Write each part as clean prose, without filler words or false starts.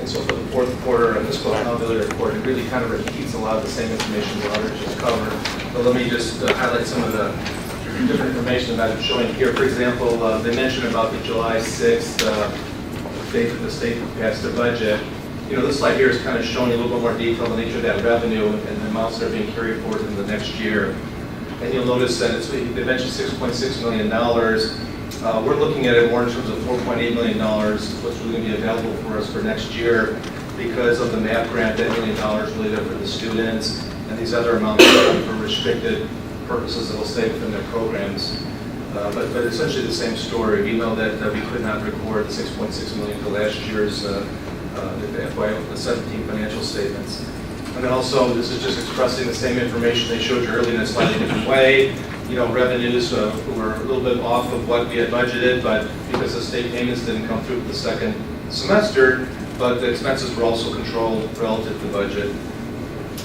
And so for the fourth quarter fiscal accountability report, it really kind of repeats a lot of the same information the auditor just covered. But let me just highlight some of the different information that I'm showing here. For example, they mentioned about the July 6th date that the state passed their budget. You know, this slide here is kind of showing a little bit more detail on the nature of that revenue and the amounts that are being carried forward in the next year. And you'll notice that they mentioned $6.6 million. We're looking at it more in terms of $4.8 million, what's really going to be available for us for next year because of the MAP grant, that $1 million related for the students, and these other amounts for restricted purposes that will stay within their programs. But essentially the same story. We know that we could not record the $6.6 million for last year's FY17 financial statements. And then also, this is just expressing the same information they showed you earlier in a slightly different way. You know, revenues were a little bit off of what we had budgeted, but because the state payments didn't come through for the second semester, but the expenses were also controlled relative to the budget.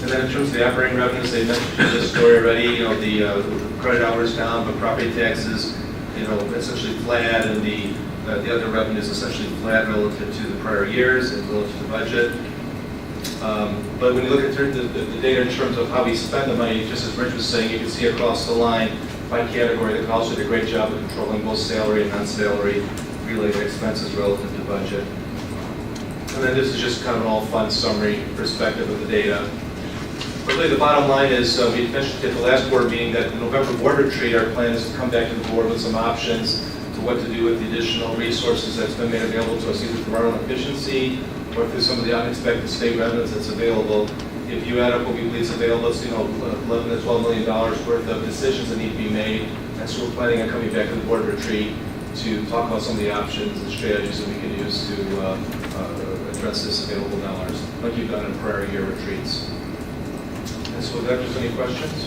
And then in terms of the operating revenues, they mentioned this story already. You know, the credit hours down, but property taxes, you know, essentially flat, and the other revenues essentially flat relative to the prior years and relative to the budget. But when you look at the data in terms of how we spend the money, just as Rich was saying, you can see across the line by category, the college did a great job of controlling both salary and non-salary related expenses relative to budget. And then this is just kind of an all-fun summary perspective of the data. But really the bottom line is, we mentioned at the last board meeting that the November board retreat, our plan is to come back to the board with some options to what to do with the additional resources that's been made available to us, either through our own efficiency or through some of the unexpected state revenues that's available. If you add up what we believe is available, it's, you know, $11 to $12 million worth of decisions that need to be made. And so we're planning on coming back to the board retreat to talk about some of the options and strategies that we can use to address this available dollars, like you've done in prior year retreats. And so, if there's any questions?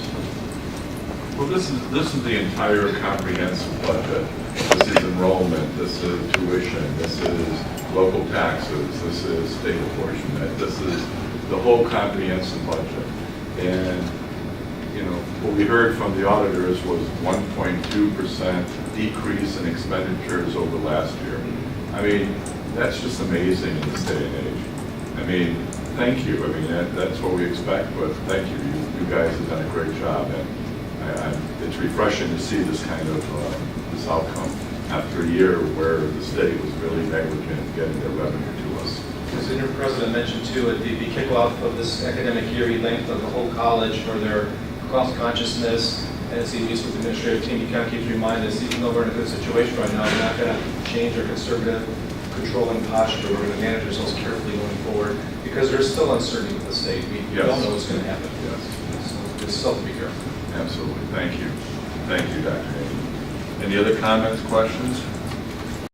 Well, this is the entire comprehensive budget. This is enrollment, this is tuition, this is local taxes, this is state apportionment, this is the whole comprehensive budget. And, you know, what we heard from the auditors was 1.2% decrease in expenditures over last year. I mean, that's just amazing in this day and age. I mean, thank you. I mean, that's what we expect, but thank you. You guys have done a great job. And it's refreshing to see this kind of this outcome after a year where the state was really negligent in getting their revenue to us. As the new president mentioned too, at the kickoff of this academic year, he thanked the whole college for their cost consciousness. And as he meets with the administrative team, he kind of keeps reminding us, even though we're in a good situation right now, we're not going to change our conservative controlling posture. We're going to manage ourselves carefully going forward because there's still uncertainty with the state. We don't know what's going to happen. Yes. So it's still to be careful. Absolutely. Thank you. Thank you, Dr. Hayden. Any other comments, questions?